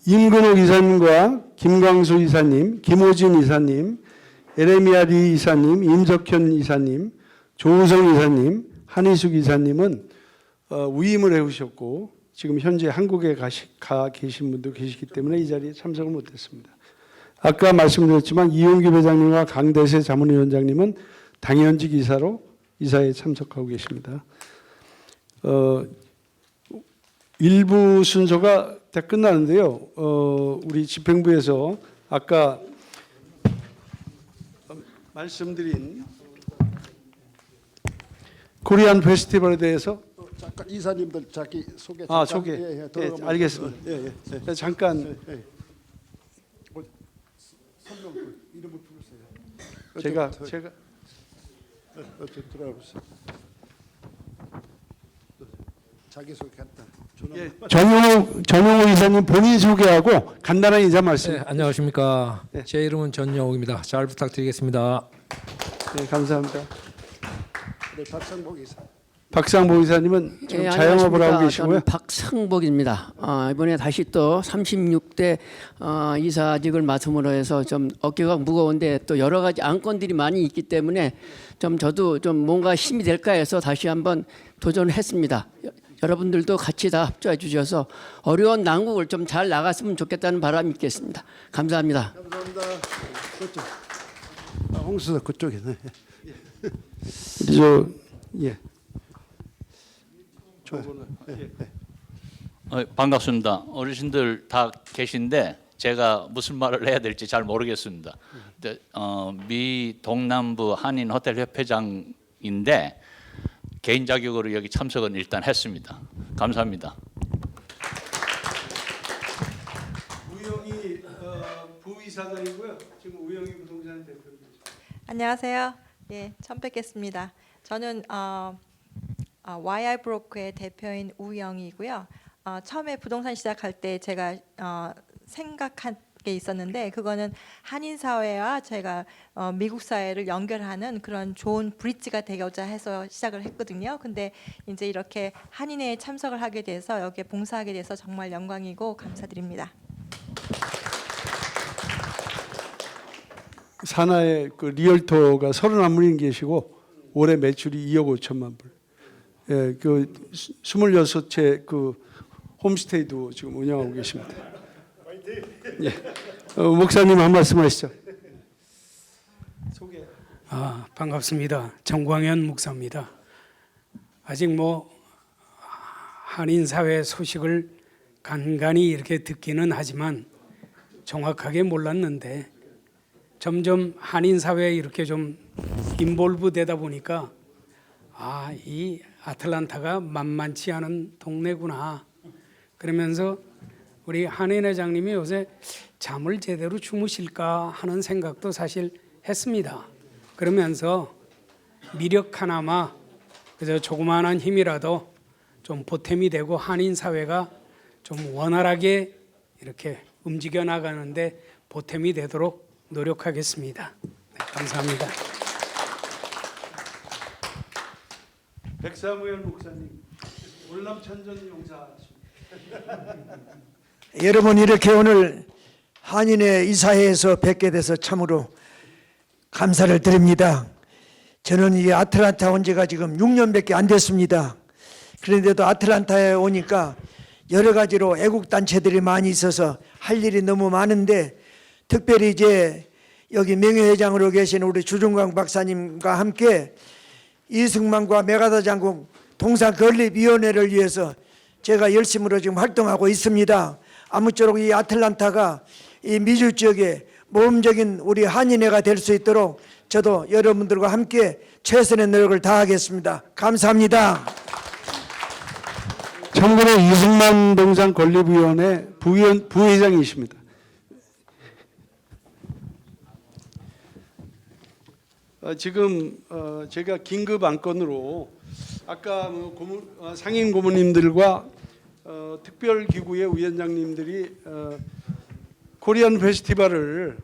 임근옥 이사님과 김광수 이사님, 김호진 이사님, 에레미야 리 이사님, 임석현 이사님, 조우성 이사님, 한희숙 이사님은 위임을 해오셨고 지금 현재 한국에 가 계신 분도 계시기 때문에 이 자리에 참석을 못했습니다. 아까 말씀드렸지만 이용규 회장님과 강대세 자문위원장님은 당연직 이사에 참석하고 계십니다. 일부 순서가 다 끝나는데요. 우리 집행부에서 아까 말씀드린 코리안 페스티벌에 대해서 잠깐 이사님들 자기 소개. 소개. 알겠습니다. 잠깐 설명 이름을 부르세요. 제가 들어보세요. 자기 소개했다. 전용호 이사님 본인 소개하고 간단한 인사 말씀. 네, 안녕하십니까. 제 이름은 전용호입니다. 잘 부탁드리겠습니다. 네, 감사합니다. 네, 박상복 이사. 박상복 이사님은 지금 자영업을 하고 계시고요. 저는 박상복입니다. 이번에 다시 또 36대 이사직을 맡음으로 해서 좀 어깨가 무거운데 또 여러 가지 안건들이 많이 있기 때문에 좀 저도 좀 뭔가 힘이 될까 해서 다시 한번 도전했습니다. 여러분들도 같이 다 협조해 주셔서 어려운 난국을 좀 잘 나갔으면 좋겠다는 바람이 있겠습니다. 감사합니다. 감사합니다. 그쪽. 홍수석 그쪽이네. 반갑습니다. 어르신들 다 계신데 제가 무슨 말을 해야 될지 잘 모르겠습니다. 미 동남부 한인 호텔 협회장인데 개인 자격으로 여기 참석은 일단 했습니다. 감사합니다. 우영희 부이사장이고요. 지금 우영희 부동산 대표입니다. 안녕하세요. 예, 처음 뵙겠습니다. 저는 YR 브로커의 대표인 우영이고요. 처음에 부동산 시작할 때 제가 생각한 게 있었는데 그거는 한인 사회와 제가 미국 사회를 연결하는 그런 좋은 브릿지가 되고자 해서 시작을 했거든요. 근데 이제 이렇게 한인회에 참석을 하게 돼서 여기에 봉사하게 돼서 정말 영광이고 감사드립니다. 산하의 리얼터가 31분이 계시고 올해 매출이 2억 5천만 불. 예, 26채 홈스테이도 지금 운영하고 계십니다. 예. 목사님 한 말씀 하시죠. 소개. 반갑습니다. 정광현 목사입니다. 아직 한인 사회 소식을 간간히 이렇게 듣기는 하지만 정확하게 몰랐는데 점점 한인 사회에 이렇게 좀 인볼브 되다 보니까 이 아틀란타가 만만치 않은 동네구나. 그러면서 우리 한인 회장님이 요새 잠을 제대로 주무실까 하는 생각도 사실 했습니다. 그러면서 미력 하나마 그저 조그마한 힘이라도 좀 보탬이 되고 한인 사회가 좀 원활하게 이렇게 움직여 나가는데 보탬이 되도록 노력하겠습니다. 네, 감사합니다. 백사무엘 목사님, 월남천전 용사하십니다. 여러분 이렇게 오늘 한인회 이사회에서 뵙게 돼서 참으로 감사를 드립니다. 저는 이 아틀란타 온 지가 지금 6년밖에 안 됐습니다. 그런데도 아틀란타에 오니까 여러 가지로 애국단체들이 많이 있어서 할 일이 너무 많은데 특별히 이제 여기 명예회장으로 계신 우리 주중광 박사님과 함께 이승만과 메가더 장군 동상건립위원회를 위해서 제가 열심으로 지금 활동하고 있습니다. 아무쪼록 이 아틀란타가 이 미주 지역의 모험적인 우리 한인회가 될 수 있도록 저도 여러분들과 함께 최선의 노력을 다하겠습니다. 감사합니다. 참고로 이승만 동상건립위원회 부회장이십니다. 지금 제가 긴급 안건으로 아까 상임 고문님들과 특별기구의 위원장님들이 코리안 페스티벌을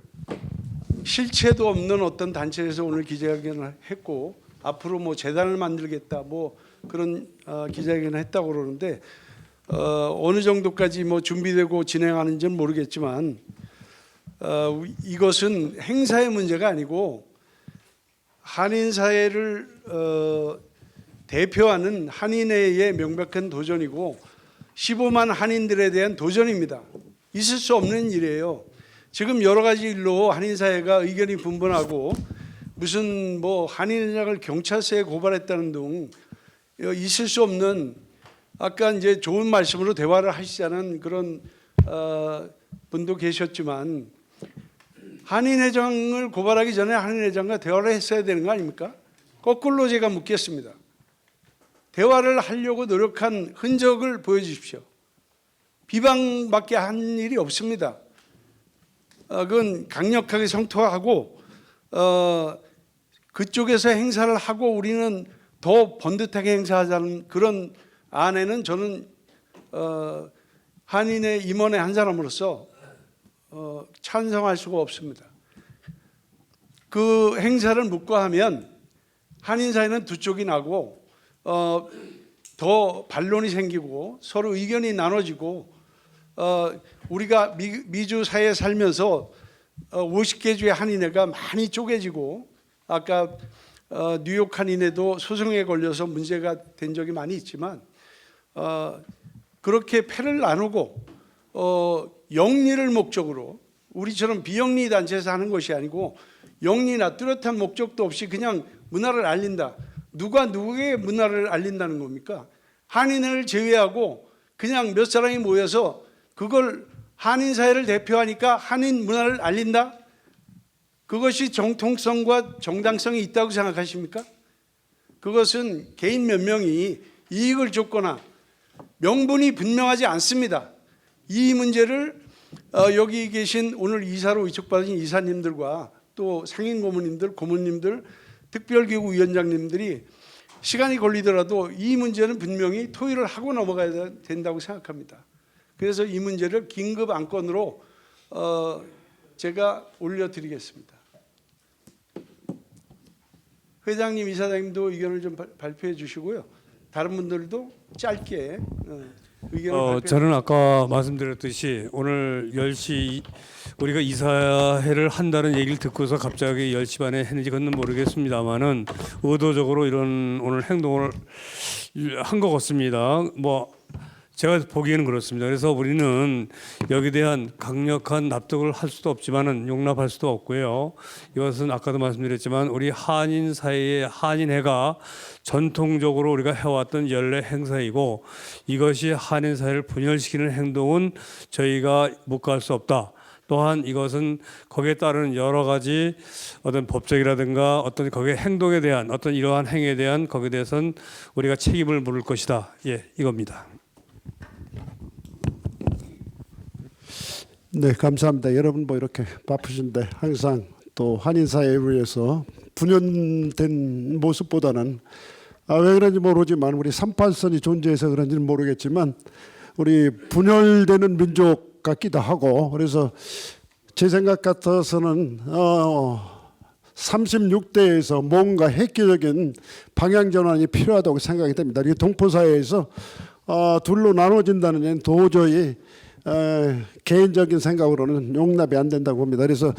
실체도 없는 어떤 단체에서 오늘 기자회견을 했고 앞으로 뭐 재단을 만들겠다 뭐 그런 기자회견을 했다고 그러는데 어느 정도까지 뭐 준비되고 진행하는지는 모르겠지만 이것은 행사의 문제가 아니고 한인 사회를 대표하는 한인회의 명백한 도전이고 15만 한인들에 대한 도전입니다. 있을 수 없는 일이에요. 지금 여러 가지 일로 한인 사회가 의견이 분분하고 무슨 뭐 한인회장을 경찰서에 고발했다는 등 있을 수 없는 아까 이제 좋은 말씀으로 대화를 하시자는 그런 분도 계셨지만 한인회장을 고발하기 전에 한인회장과 대화를 했어야 되는 거 아닙니까? 거꾸로 제가 묻겠습니다. 대화를 하려고 노력한 흔적을 보여주십시오. 비방밖에 한 일이 없습니다. 그건 강력하게 성토하고 그쪽에서 행사를 하고 우리는 더 번듯하게 행사하자는 그런 안에는 저는 한인의 임원의 한 사람으로서 찬성할 수가 없습니다. 그 행사를 묵과하면 한인 사회는 두 쪽이 나고 더 반론이 생기고 서로 의견이 나눠지고 우리가 미주 사회에 살면서 50개 주의 한인회가 많이 쪼개지고 아까 뉴욕 한인회도 소송에 걸려서 문제가 된 적이 많이 있지만 그렇게 패를 나누고 영리를 목적으로 우리처럼 비영리 단체에서 하는 것이 아니고 영리나 뚜렷한 목적도 없이 그냥 문화를 알린다. 누가 누구의 문화를 알린다는 겁니까? 한인을 제외하고 그냥 몇 사람이 모여서 그걸 한인 사회를 대표하니까 한인 문화를 알린다? 그것이 정통성과 정당성이 있다고 생각하십니까? 그것은 개인 몇 명이 이익을 줬거나 명분이 분명하지 않습니다. 이 문제를 여기 계신 오늘 이사로 위촉받은 이사님들과 또 상임 고문님들, 고문님들, 특별기구 위원장님들이 시간이 걸리더라도 이 문제는 분명히 토의를 하고 넘어가야 된다고 생각합니다. 그래서 이 문제를 긴급 안건으로 제가 올려드리겠습니다. 회장님, 이사장님도 의견을 좀 발표해 주시고요. 다른 분들도 짧게 의견을 발표해 저는 아까 말씀드렸듯이 오늘 10시 우리가 이사회를 한다는 얘기를 듣고서 갑자기 10시 반에 했는지 그건 모르겠습니다만은 의도적으로 이런 오늘 행동을 한 것 같습니다. 뭐 제가 보기에는 그렇습니다. 그래서 우리는 여기에 대한 강력한 납득을 할 수도 없지만은 용납할 수도 없고요. 이것은 아까도 말씀드렸지만 우리 한인 사회의 한인회가 전통적으로 우리가 해왔던 연례 행사이고 이것이 한인 사회를 분열시키는 행동은 저희가 묵과할 수 없다. 또한 이것은 거기에 따르는 여러 가지 어떤 법적이라든가 어떤 거기에 행동에 대한 어떤 이러한 행위에 대한 거기에 대해서는 우리가 책임을 물을 것이다. 예, 이겁니다. 네, 감사합니다. 여러분 뭐 이렇게 바쁘신데 항상 또 한인 사회에 위해서 분열된 모습보다는 왜 그런지 모르지만 우리 38선이 존재해서 그런지는 모르겠지만 우리 분열되는 민족 같기도 하고 그래서 제 생각 같아서는 36대에서 뭔가 획기적인 방향 전환이 필요하다고 생각이 됩니다. 이 동포 사회에서 둘로 나눠진다는 얘기는 도저히 개인적인 생각으로는 용납이 안 된다고 봅니다. 그래서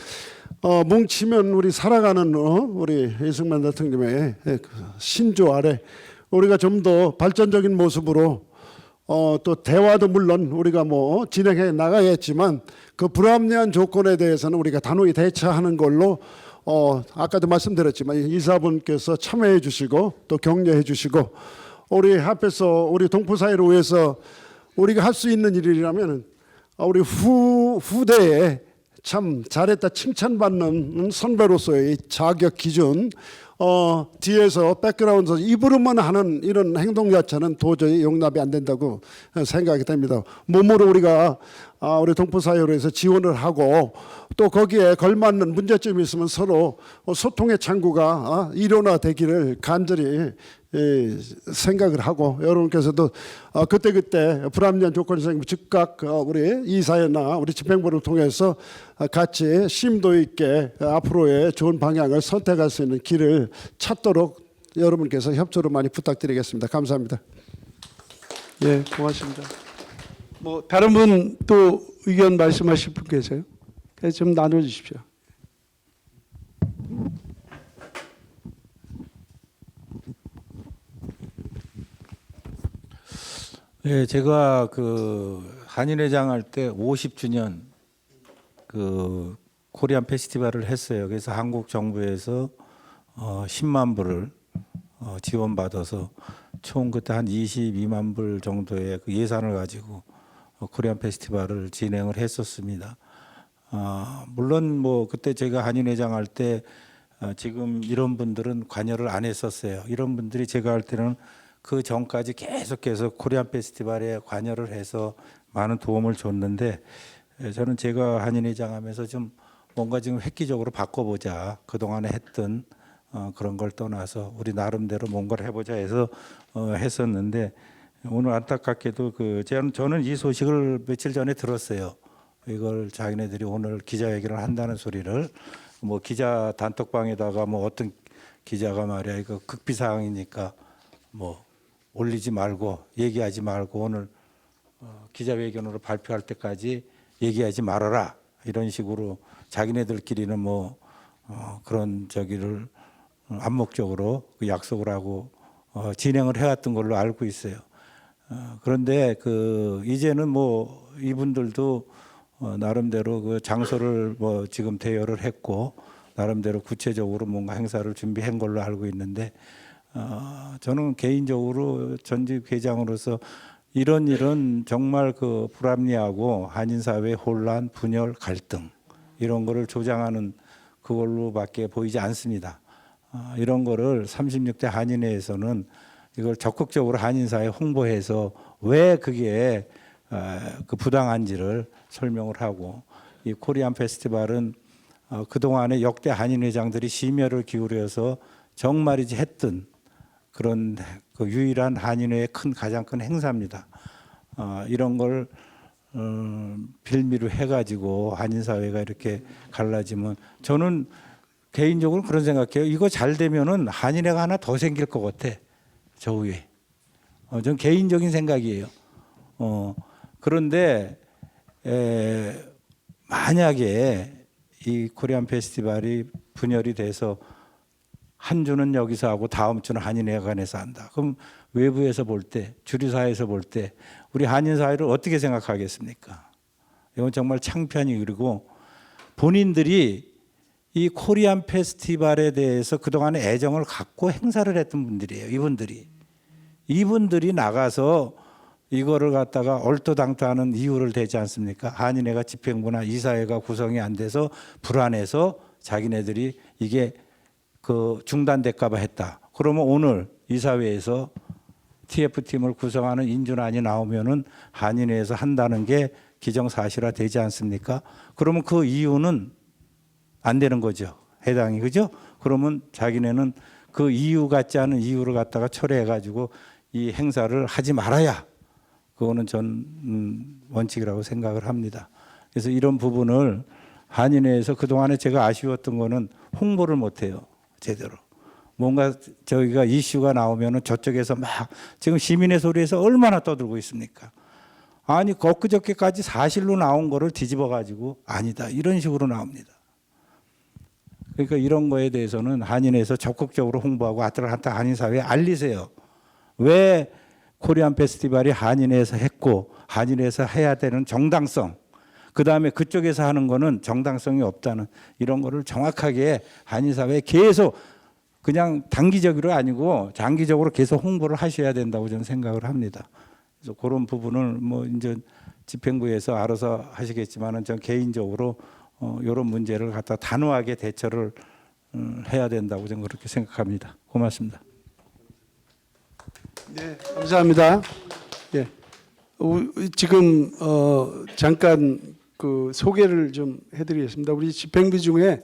뭉치면 우리 살아가는 우리 이승만 대통령의 신조 아래 우리가 좀 더 발전적인 모습으로 또 대화도 물론 우리가 뭐 진행해 나가야겠지만 그 불합리한 조건에 대해서는 우리가 단호히 대처하는 걸로 아까도 말씀드렸지만 이사분께서 참여해 주시고 또 격려해 주시고 우리 앞에서 우리 동포 사회를 위해서 우리가 할 수 있는 일이라면 우리 후대에 참 잘했다 칭찬받는 선배로서의 자격 기준, 뒤에서 백그라운드에서 입으로만 하는 이런 행동 자체는 도저히 용납이 안 된다고 생각이 됩니다. 몸으로 우리가 우리 동포사회로해서 지원을 하고 또 거기에 걸맞는 문제점이 있으면 서로 소통의 창구가 일원화되기를 간절히 생각을 하고, 여러분께서도 그때그때 불합리한 조건이 생기면 즉각 우리 이사회나 우리 집행부를 통해서 같이 심도 있게 앞으로의 좋은 방향을 선택할 수 있는 길을 찾도록 여러분께서 협조를 많이 부탁드리겠습니다. 감사합니다. 예, 고맙습니다. 뭐 다른 분 또 의견 말씀하실 분 계세요? 좀 나눠주십시오. 예, 제가 그 한인회장 할 때 50주년 그 코리안 페스티벌을 했어요. 그래서 한국 정부에서 10만 불을 지원받아서 총 그때 한 22만 불 정도의 그 예산을 가지고 코리안 페스티벌을 진행을 했었습니다. 물론 뭐 그때 제가 한인회장 할 때 지금 이런 분들은 관여를 안 했었어요. 이런 분들이 제가 할 때는 그 전까지 계속해서 코리안 페스티벌에 관여를 해서 많은 도움을 줬는데, 저는 제가 한인회장 하면서 좀 뭔가 지금 획기적으로 바꿔보자. 그동안에 했던 그런 걸 떠나서 우리 나름대로 뭔가를 해보자 해서 했었는데, 오늘 안타깝게도 저는 이 소식을 며칠 전에 들었어요. 이걸 자기네들이 오늘 기자회견을 한다는 소리를, 뭐 기자 단톡방에다가 뭐 어떤 기자가 말이야 이거 극비 사항이니까 뭐 올리지 말고 얘기하지 말고 오늘 기자회견으로 발표할 때까지 얘기하지 말아라, 이런 식으로 자기네들끼리는 뭐 그런 저기를 암묵적으로 그 약속을 하고 진행을 해왔던 걸로 알고 있어요. 그런데 이제는 뭐 이분들도 나름대로 그 장소를 뭐 지금 대여를 했고 나름대로 구체적으로 뭔가 행사를 준비한 걸로 알고 있는데, 저는 개인적으로 전직 회장으로서 이런 일은 정말 그 불합리하고 한인 사회 혼란, 분열, 갈등 이런 거를 조장하는 그걸로밖에 보이지 않습니다. 이런 거를 36대 한인회에서는 이걸 적극적으로 한인 사회 홍보해서 왜 그게 그 부당한지를 설명을 하고, 이 코리안 페스티벌은 그동안에 역대 한인회장들이 심혈을 기울여서 정말이지 했던 그런 그 유일한 한인회의 가장 큰 행사입니다. 이런 걸 빌미로 해가지고 한인 사회가 이렇게 갈라지면, 저는 개인적으로 그런 생각해요. 이거 잘 되면은 한인회가 하나 더 생길 것 같아, 저 위에. 전 개인적인 생각이에요. 그런데 만약에 이 코리안 페스티벌이 분열이 돼서 한 주는 여기서 하고 다음 주는 한인회관에서 한다. 그럼 외부에서 볼 때, 주류사회에서 볼 때 우리 한인 사회를 어떻게 생각하겠습니까? 이건 정말 창피한 일이고, 본인들이 이 코리안 페스티벌에 대해서 그동안에 애정을 갖고 행사를 했던 분들이에요. 이분들이 나가서 이거를 갖다가 얼토당토하는 이유를 대지 않습니까? 한인회가 집행부나 이사회가 구성이 안 돼서 불안해서 자기네들이 이게 중단될까 봐 했다. 그러면 오늘 이사회에서 TF팀을 구성하는 인준안이 나오면은 한인회에서 한다는 게 기정사실화 되지 않습니까? 그러면 그 이유는 안 되는 거죠. 해당이, 그죠? 그러면 자기네는 그 이유 같지 않은 이유를 갖다가 철회해가지고 이 행사를 하지 말아야, 그거는 전 원칙이라고 생각을 합니다. 그래서 이런 부분을 한인회에서 그동안에 제가 아쉬웠던 거는 홍보를 못해요, 제대로. 뭔가 저희가 이슈가 나오면은 저쪽에서 막 지금 시민의 소리에서 얼마나 떠들고 있습니까? 아니 엊그저께까지 사실로 나온 거를 뒤집어 가지고 아니다 이런 식으로 나옵니다. 그러니까 이런 거에 대해서는 한인회에서 적극적으로 홍보하고 아틀란타 한인사회에 알리세요. 왜 코리안 페스티벌이 한인회에서 했고 한인회에서 해야 되는 정당성, 그다음에 그쪽에서 하는 거는 정당성이 없다는 이런 거를 정확하게 한인사회에 계속, 그냥 단기적으로 아니고 장기적으로 계속 홍보를 하셔야 된다고 저는 생각을 합니다. 그래서 그런 부분을 뭐 이제 집행부에서 알아서 하시겠지만은 전 개인적으로 이런 문제를 갖다 단호하게 대처를 해야 된다고 저는 그렇게 생각합니다. 고맙습니다. 네, 감사합니다. 예, 지금 잠깐 그 소개를 좀 해드리겠습니다. 우리 집행부 중에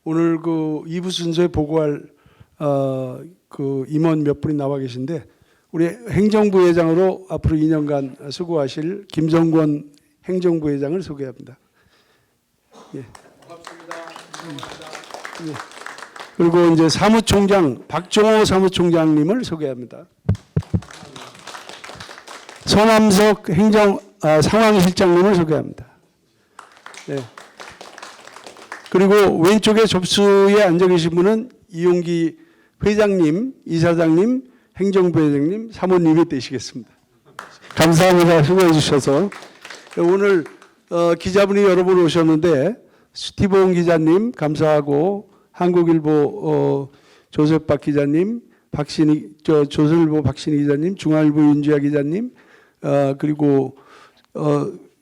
오늘 그 2부 순서에 보고할 그 임원 몇 분이 나와 계신데 우리 행정부회장으로 앞으로 2년간 수고하실 김성권 행정부회장을 소개합니다. 예. 예. 그리고 이제 사무총장 박종호 사무총장님을 소개합니다. 서남석 상황실장님을 소개합니다. 네. 그리고 왼쪽에 접수에 앉아 계신 분은 이용기 회장님, 이사장님, 행정부회장님, 사모님이 되시겠습니다. 감사합니다. 수고해 주셔서. 오늘 기자분이 여러 분 오셨는데 스티븐 기자님 감사하고 한국일보 조셉박 기자님, 조선일보 박신희 기자님, 중앙일보 윤지아 기자님, 그리고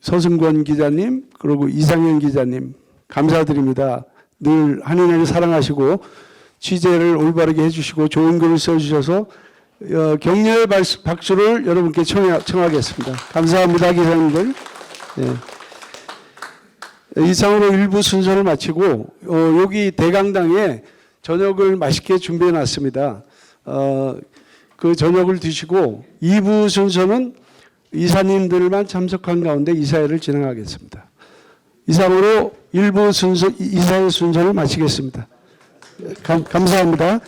서승권 기자님, 그리고 이상현 기자님 감사드립니다. 늘 한인회를 사랑하시고 취재를 올바르게 해주시고 좋은 글을 써주셔서 격려의 박수를 여러분께 청하겠습니다. 감사합니다, 기자님들. 네. 이상으로 1부 순서를 마치고 여기 대강당에 저녁을 맛있게 준비해 놨습니다. 그 저녁을 드시고 2부 순서는 이사님들만 참석한 가운데 이사회를 진행하겠습니다. 이상으로 1부 순서 이사회 순서를 마치겠습니다. 감사합니다.